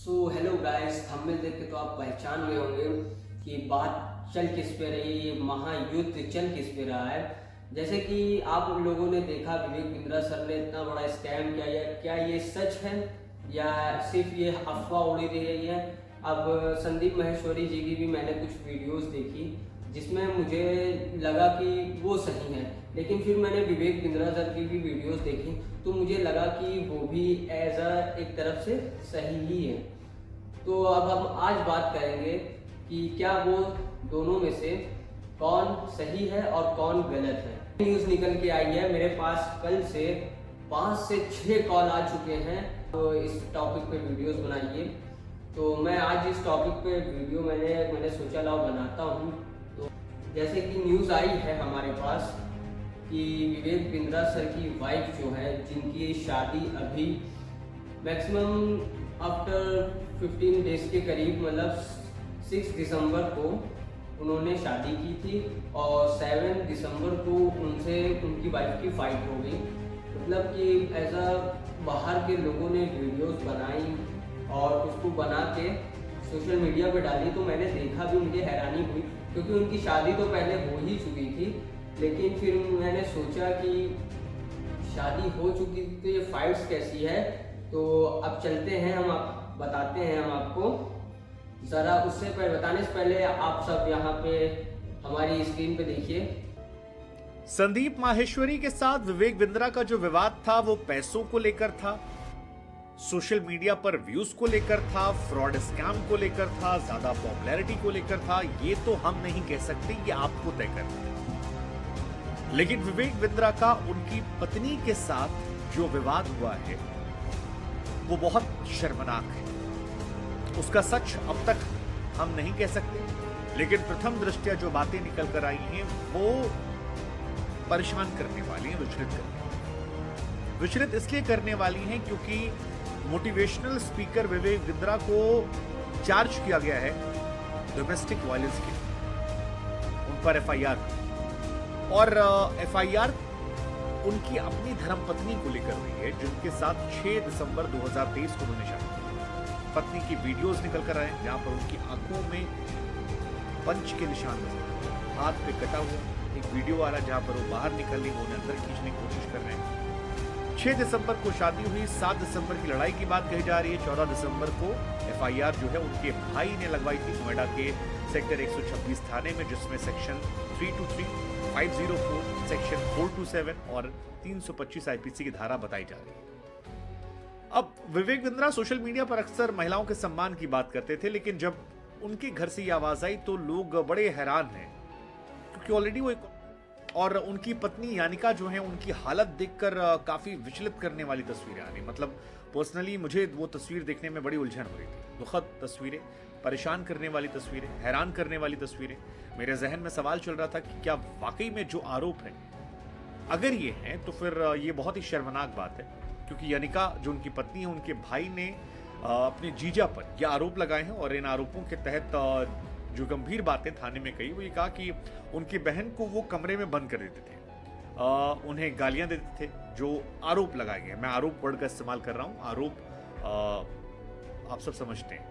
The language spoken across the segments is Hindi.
हेलो गाइस, थंबनेल देख के तो आप पहचान गए होंगे कि बात चल किस पे रही है, ये महायुद्ध चल किस पे रहा है। जैसे कि आप लोगों ने देखा विवेक बिंद्रा सर ने इतना बड़ा स्कैम किया, या क्या ये सच है या सिर्फ ये अफवाह उड़ी रही है। अब संदीप माहेश्वरी जी की भी मैंने कुछ वीडियोस देखी जिसमें मुझे लगा कि वो सही है, लेकिन फिर मैंने विवेक बिंद्रा सर की भी वीडियोस देखी तो मुझे लगा कि वो भी एक तरफ से सही ही है। तो अब हम आज बात करेंगे कि क्या वो दोनों में से कौन सही है और कौन गलत है। न्यूज़ निकल के आई है मेरे पास, कल से 5 से 6 कॉल आ चुके हैं तो इस टॉपिक पे वीडियोस बनाइए। तो मैं आज इस टॉपिक पे वीडियो मैंने सोचा लाओ बनाता हूँ। तो जैसे कि न्यूज़ आई है हमारे पास कि विवेक बिंद्रा सर की वाइफ जो है, जिनकी शादी अभी मैक्सिमम आफ्टर 15 डेज के करीब, मतलब 6 दिसंबर को उन्होंने शादी की थी और 7 दिसंबर को उनकी वाइफ की फाइट हो गई। मतलब कि ऐसा बाहर के लोगों ने वीडियोस बनाई और उसको बना के सोशल मीडिया पे डाली, तो मैंने देखा भी, मुझे हैरानी हुई क्योंकि उनकी शादी तो पहले हो ही चुकी थी। लेकिन फिर मैंने सोचा कि शादी हो चुकी थी तो ये फाइट्स कैसी है। तो अब चलते हैं, बताते हैं हम आपको। ज़रा उससे पहले, बताने से पहले आप सब यहाँ पे हमारी स्क्रीन पे देखिए। संदीप माहेश्वरी के साथ विवेक बिंद्रा का जो विवाद था वो पैसों को लेकर था, सोशल मीडिया पर व्यूज को लेकर था, फ्रॉड स्कैम को लेकर था, ज्यादा पॉपुलैरिटी को लेकर था। ये तो हम नहीं कह सकते, ये आपको तय करना है। लेकिन विवेक बिंद्रा का उनकी पत्नी के साथ जो विवाद हुआ है वो बहुत शर्मनाक है। उसका सच अब तक हम नहीं कह सकते, लेकिन प्रथम दृष्टया जो बातें निकल कर आई हैं वो परेशान करने वाली हैं, विचलित इसलिए करने वाली हैं क्योंकि मोटिवेशनल स्पीकर विवेक बिंद्रा को चार्ज किया गया है डोमेस्टिक वायलेंस के, उन पर एफआईआर, और एफआईआर उनकी अपनी धर्मपत्नी को लेकर हुई है, जिनके साथ 6 दिसंबर 2023 को उन्होंने शादी की। पत्नी की वीडियोस निकल कर आए जहां पर उनकी आंखों में पंच के निशान नजर, हाथ पे कटा हुआ एक वीडियो आ रहा है जहां पर वो बाहर निकलने, वो अंदर खींचने की कोशिश कर रहे हैं। 6 दिसंबर को शादी हुई, 7 दिसंबर की लड़ाई की बात कही जा रही है। 14 दिसंबर को एफआईआर जो है उनके भाई ने लगवाई थी नोएडा के सेक्टर 126 थाने में, जिसमें सेक्शन 323, 504, सेक्शन 427 और 325 आईपीसी की धारा बताई जा रही है। अब विवेक बिंद्रा सोशल मीडिया पर अक्सर महिलाओं के सम्मान की बात करते थे, लेकिन जब उनके घर से ये आवाज आई तो लोग बड़े हैरान हैं, क्योंकि ऑलरेडी वो और उनकी पत्नी यानिका जो है, उनकी हालत देखकर काफी विचलित करने वाली तस्वीरें आ रही। मतलब पर्सनली मुझे वो तस्वीर देखने में बड़ी उलझन हो रही थी। दुखद तस्वीरें, परेशान करने वाली तस्वीरें, हैरान करने वाली तस्वीरें। मेरे जहन में सवाल चल रहा था कि क्या वाकई में जो आरोप है, अगर ये है तो फिर ये बहुत ही शर्मनाक बात है, क्योंकि यानिका जो उनकी पत्नी है, उनके भाई ने अपने जीजा पर ये आरोप लगाए हैं और इन आरोपों के तहत जो गंभीर बातें थाने में कही, वो ये कहा कि उनकी बहन को वो कमरे में बंद कर देते थे, उन्हें गालियां देते थे, जो आरोप लगाए गए। मैं आरोप वर्ड का इस्तेमाल कर रहा हूं, आरोप आप सब समझते हैं।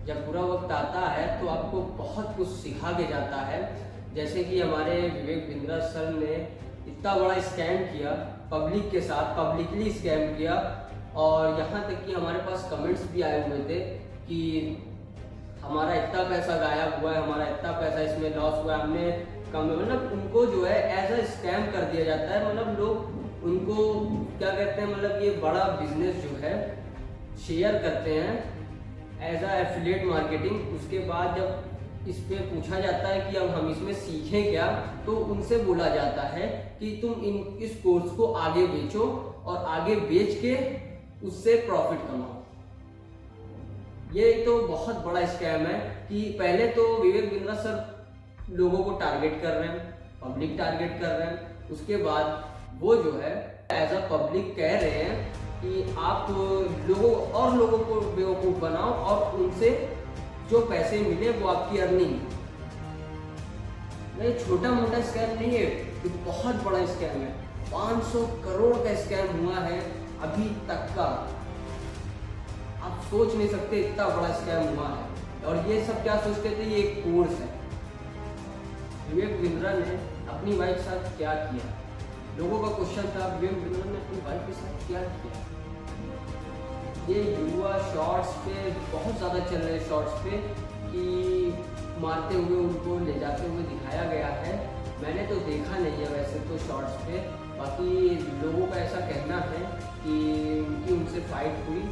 जब बुरा वक्त आता है तो आपको बहुत कुछ सिखा के जाता है। जैसे कि हमारे विवेक बिंद्रा सर ने इतना बड़ा स्कैम किया पब्लिक के साथ, पब्लिकली स्कैम किया, और यहाँ तक कि हमारे पास कमेंट्स भी आए हुए थे कि हमारा इतना पैसा गायब हुआ है, हमारा इतना पैसा इसमें लॉस हुआ है, हमने कम, मतलब उनको जो है एज अ स्कैम कर दिया जाता है। मतलब लोग उनको क्या कहते हैं, मतलब ये बड़ा बिजनेस जो है शेयर करते हैं एज अ एफिलिएट मार्केटिंग। उसके बाद जब इस पे पूछा जाता है कि अब हम इसमें सीखें क्या, तो उनसे बोला जाता है कि तुम इस कोर्स को आगे बेचो और आगे बेच के उससे प्रॉफिट कमाओ। ये तो बहुत बड़ा स्कैम है कि पहले तो विवेक बिंद्रा सर लोगों को टारगेट कर रहे हैं, पब्लिक टारगेट कर रहे हैं। उसके बाद वो जो है एज अ पब्लिक कह रहे हैं कि आप लोगों को बेवकूफ बनाओ और उनसे जो पैसे मिले वो आपकी अर्निंग। ये छोटा मोटा स्कैम नहीं है, ये बहुत बड़ा स्कैम है। 500 करोड़ का स्कैम हुआ है अभी तक का। आप सोच नहीं सकते इतना बड़ा स्कैम हुआ है। और ये सब क्या सोचते थे ये एक कोर्स है। विवेक बिंद्रा ने अपनी वाइफ के साथ क्या किया? लोगों का क्वेश्चन था विवेक बिंद्रा ने अपनी वाइफ के साथ क्या किया? ये युवा शॉर्ट्स पे बहुत ज़्यादा चल रहे शॉर्ट्स पे कि मारते हुए उनको ले जाते हुए दिखाया गया है। मैंने तो देखा नहीं है वैसे तो शॉर्ट्स पे, बाकी लोगों का ऐसा कहना है कि उनकी उनसे फाइट हुई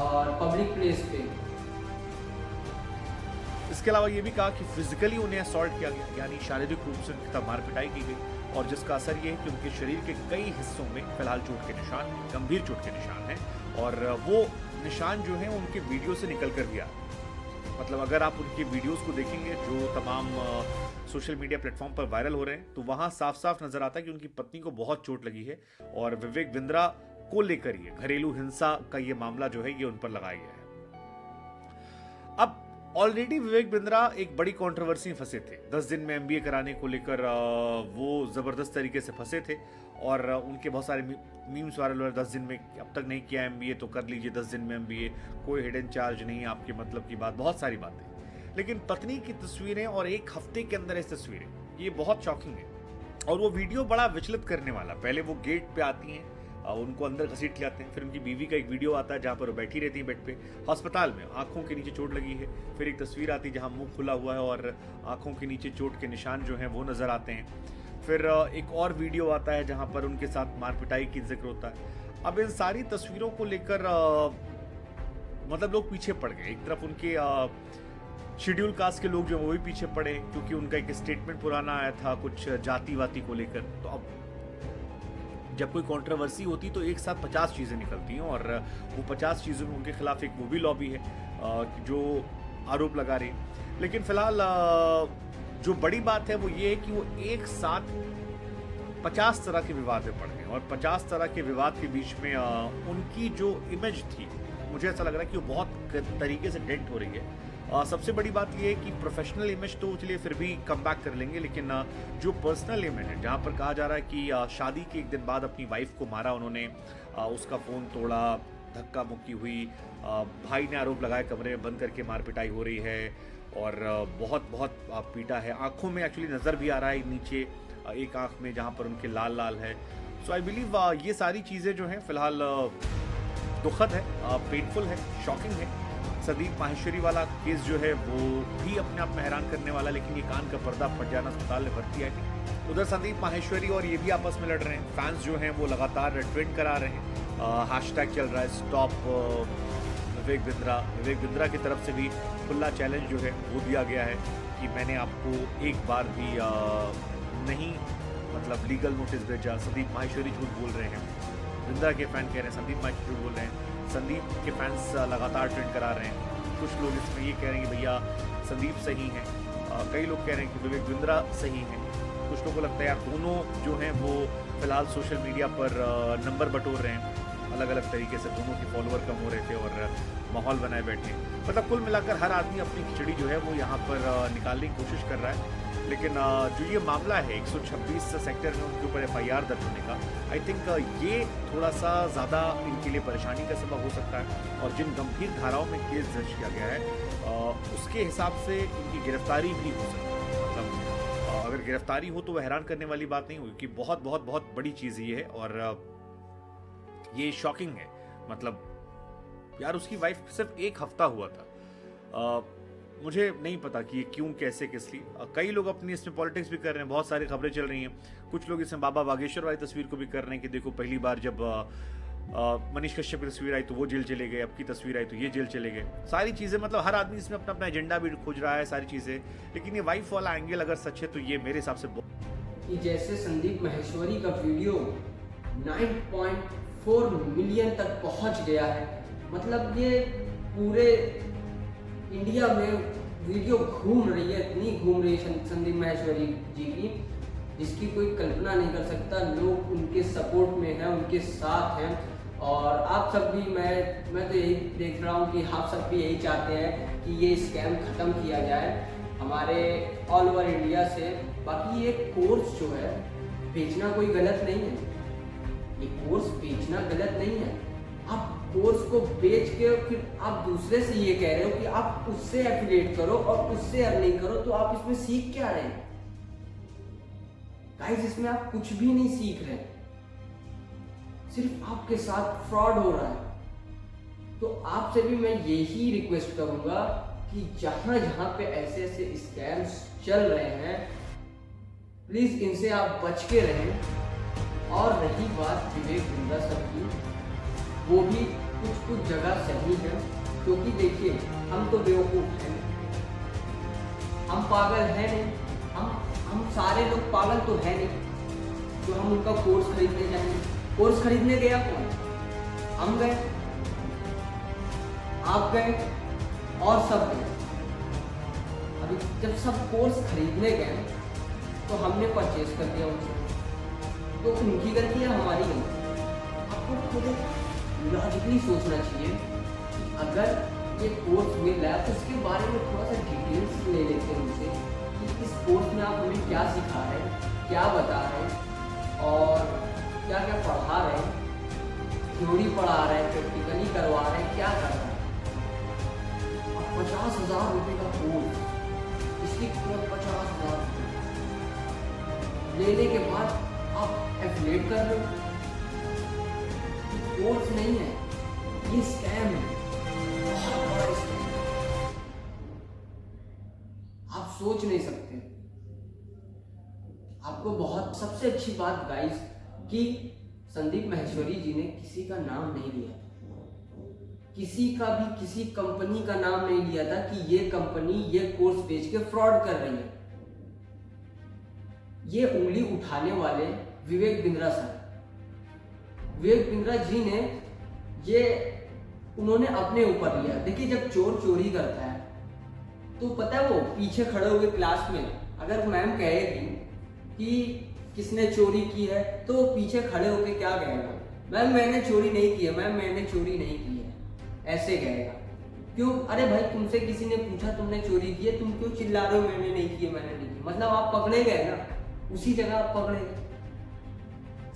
और पब्लिक प्लेस पे। इसके अलावा ये भी कहा कि फिजिकली उन्हें असॉल्ट किया गया, यानी शारीरिक रूप से उनकी मार पिटाई की गई, और जिसका असर ये है कि उनके शरीर के कई हिस्सों में फिलहाल चोट के निशान, गंभीर चोट के निशान हैं, और वो निशान जो हैं उनके वीडियो से निकल कर भी आ रहे हैं। मतलब अगर आप उनकी वीडियोस को देखेंगे जो तमाम सोशल मीडिया प्लेटफॉर्म पर वायरल हो रहे हैं, तो वहां साफ साफ नजर आता है कि उनकी पत्नी को बहुत चोट लगी है, और विवेक बिंद्रा को लेकर ये घरेलू हिंसा का ये मामला जो है ये उन पर लगाया गया है। अब ऑलरेडी विवेक बिंद्रा एक बड़ी कंट्रोवर्सी में फंसे थे। 10 दिन में MBA कराने को लेकर वो जबरदस्त तरीके से फंसे थे, और उनके बहुत सारे मीम्स वायरल हुए। 10 दिन में अब तक नहीं किया MBA तो कर लीजिए 10 दिन में MBA, कोई हिडन चार्ज नहीं, आपके मतलब की बात, बहुत सारी बातें। लेकिन पत्नी की तस्वीरें और एक हफ्ते के अंदर इस तस्वीरें, ये बहुत शॉकिंग है। और वो वीडियो बड़ा विचलित करने वाला। पहले वो गेट पे आती हैं, उनको अंदर घसीट लाते हैं, फिर उनकी बीवी का एक वीडियो आता है जहाँ पर वो बैठी रहती है बेड पे अस्पताल में, आंखों के नीचे चोट लगी है। फिर एक तस्वीर आती है जहाँ मुंह खुला हुआ है और आंखों के नीचे चोट के निशान जो हैं वो नजर आते हैं। फिर एक और वीडियो आता है जहाँ पर उनके साथ मार पिटाई की जिक्र होता है। अब इन सारी तस्वीरों को लेकर मतलब लोग पीछे पड़ गए। एक तरफ उनके शेड्यूल कास्ट के लोग जो वो भी पीछे पड़े, क्योंकि उनका एक स्टेटमेंट पुराना आया था कुछ जाति वाती को लेकर। तो अब जब कोई कंट्रोवर्सी होती तो एक साथ 50 चीज़ें निकलती हैं, और वो 50 चीज़ों में उनके खिलाफ एक वो भी लॉबी है जो आरोप लगा रही है। लेकिन फिलहाल जो बड़ी बात है वो ये है कि वो एक साथ 50 तरह के विवाद में पड़ गए, और 50 तरह के विवाद के बीच में उनकी जो इमेज थी, मुझे ऐसा लग रहा है कि वो बहुत तरीके से डेंट हो रही है। सबसे बड़ी बात यह है कि प्रोफेशनल इमेज तो चलिए फिर भी कम बैक कर लेंगे, लेकिन जो पर्सनल इमेज है, जहाँ पर कहा जा रहा है कि शादी के एक दिन बाद अपनी वाइफ को मारा उन्होंने, उसका फ़ोन तोड़ा, धक्का मुक्की हुई, भाई ने आरोप लगाया कमरे में बंद करके मार पिटाई हो रही है, और बहुत बहुत पीटा है। आंखों में एक्चुअली नज़र भी आ रहा है नीचे एक आंख में जहाँ पर उनके लाल लाल है। सो आई बिलीव ये सारी चीज़ें जो हैं फिलहाल दुखद है, पेनफुल है, शॉकिंग है। संदीप माहेश्वरी वाला केस जो है वो भी अपने आप में हैरान करने वाला, लेकिन ये कान का पर्दा फट जाना, अस्पताल में भर्ती है। उधर संदीप माहेश्वरी और ये भी आपस में लड़ रहे हैं। फैंस जो हैं वो लगातार ट्रेंड करा रहे हैं, हैशटैग चल रहा है स्टॉप विवेक बिंद्रा। विवेक बिंद्रा की तरफ से भी खुला चैलेंज जो है वो दिया गया है कि मैंने आपको एक बार भी नहीं मतलब लीगल नोटिस भेजा। संदीप माहेश्वरी झूठ बोल रहे हैं, बिंद्रा के फैन कह रहे हैं संदीप माहेश्वरी झूठ बोल रहे हैं। संदीप के फैंस लगातार ट्रेंड करा रहे हैं। कुछ लोग इसमें ये कह रहे हैं कि भैया संदीप सही हैं, कई लोग कह रहे हैं कि विवेक बिंद्रा सही हैं। कुछ लोगों को लगता है यार दोनों जो हैं वो फिलहाल सोशल मीडिया पर नंबर बटोर रहे हैं, अलग अलग तरीके से दोनों के फॉलोअर कम हो रहे थे और माहौल बनाए बैठे। मतलब कुल मिलाकर हर आदमी अपनी खिचड़ी जो है वो यहाँ पर निकालने की कोशिश कर रहा है। लेकिन जो ये मामला है 126 सेक्टर में उनके ऊपर FIR दर्ज होने का, आई थिंक ये थोड़ा सा ज़्यादा इनके लिए परेशानी का सबब हो सकता है। और जिन गंभीर धाराओं में केस दर्ज किया गया है उसके हिसाब से इनकी गिरफ्तारी भी हो सकती है। मतलब अगर गिरफ्तारी हो तो वह हैरान करने वाली बात नहीं होगी, कि बहुत बहुत बहुत बड़ी चीज़ ये है। और ये शॉकिंग है। मतलब यार उसकी वाइफ सिर्फ एक हफ्ता हुआ था। मुझे नहीं पता कि ये क्यों, कैसे, किस लिए। कई लोग अपनी इसमें पॉलिटिक्स भी कर रहे हैं, बहुत सारी खबरें चल रही हैं। कुछ लोग इसमें बाबा बागेश्वर वाली तस्वीर को भी कर रहे हैं कि देखो पहली बार जब मनीष कश्यप की तस्वीर आई तो वो जेल चले गए, अब की तस्वीर आई तो ये जेल चले गए। सारी चीज़ें मतलब हर आदमी इसमें अपना अपना एजेंडा भी खोज रहा है, सारी चीज़ें। लेकिन ये वाइफ वाला एंगल अगर सच है तो ये मेरे हिसाब से कि जैसे संदीप माहेश्वरी का वीडियो 9.4 मिलियन तक पहुंच गया है। मतलब ये पूरे इंडिया में वीडियो घूम रही है, इतनी घूम रही है संदीप माहेश्वरी जी की, जिसकी कोई कल्पना नहीं कर सकता। लोग उनके सपोर्ट में हैं, उनके साथ हैं। और आप सब भी, मैं तो यही देख रहा हूँ कि आप सब भी यही चाहते हैं कि ये स्कैम ख़त्म किया जाए हमारे ऑल ओवर इंडिया से। बाकी ये कोर्स जो है बेचना कोई गलत नहीं है, ये कोर्स बेचना गलत नहीं है। आप कोर्स को बेच के फिर आप दूसरे से ये कह रहे हो कि आप उससे एफिलिएट करो और उससे अर्निंग करो, तो आप इसमें सीख क्या रहे हैं गाइस? इसमें आप कुछ भी नहीं सीख रहे, सिर्फ आपके साथ फ्रॉड हो रहा है। तो आपसे भी मैं यही रिक्वेस्ट करूंगा कि जहां जहां पे ऐसे ऐसे स्कैम्स चल रहे हैं, प्लीज इनसे आप बच के रहें। और रही बात विवेक बिंद्रा सर की, वो भी कुछ कुछ जगह सही है, क्योंकि देखिए हम तो बेवकूफ हैं, हम पागल हैं नहीं, हम सारे लोग पागल तो है नहीं जो हम उनका कोर्स खरीदने जाएंगे। कोर्स खरीदने गया कौन? हम गए, आप गए और सब गए। अभी जब सब कोर्स खरीदने गए तो हमने परचेज कर दिया उनसे, तो उनकी गलती है हमारी गलती? आपको खुद लॉजिकली सोचना चाहिए कि अगर ये कोर्स मिल रहा है तो उसके बारे में थोड़ा सा डिटेल्स ले लेते हैं उनसे कि इस कोर्स में आप हमें क्या सिखा रहे हैं, क्या बता रहे हैं और क्या क्या पढ़ा रहे हैं, थ्योरी पढ़ा रहे हैं, प्रैक्टिकली करवा रहे हैं, क्या कर रहे हैं। 50,000 रुपये का कोर्स, इसकी कीमत 50,000 लेने के बाद आप एफिलिएट कर रहे हो। कोर्स नहीं है, ये स्कैम है, बहुत बड़ा स्कैम है, आप सोच नहीं सकते। आपको बहुत सबसे अच्छी बात गाइस कि संदीप माहेश्वरी जी ने किसी का नाम नहीं लिया, किसी का भी किसी कंपनी का नाम नहीं लिया था कि ये कंपनी ये कोर्स बेच के फ्रॉड कर रही है। ये उंगली उठाने वाले विवेक बिंद्रा सर, विवेक बिंद्रा जी ने ये उन्होंने अपने ऊपर लिया। देखिए जब चोर चोरी करता है तो पता है वो पीछे खड़े हुए क्लास में अगर मैम कहेगी कि किसने चोरी की है तो वो पीछे खड़े होके क्या कहेगा? मैम मैंने चोरी नहीं की है, मैम मैंने चोरी नहीं की है, ऐसे कहेगा। क्यों? अरे भाई तुमसे किसी ने पूछा तुमने चोरी की है, तुम क्यों चिल्ला रहे हो मैंने नहीं की है, मैंने नहीं की? मतलब आप पकड़े गए ना, उसी जगह आप पकड़े गए।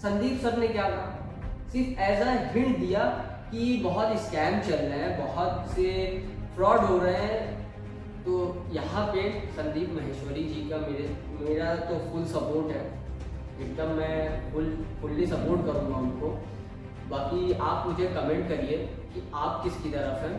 संदीप सर ने क्या कहा? सिर्फ एज अ हिंट दिया कि बहुत स्कैम चल रहे हैं, बहुत से फ्रॉड हो रहे हैं। तो यहाँ पे संदीप माहेश्वरी जी का मेरा तो फुल सपोर्ट है, एकदम मैं फुल्ली सपोर्ट करूँगा उनको। बाकी आप मुझे कमेंट करिए कि आप किसकी तरफ हैं।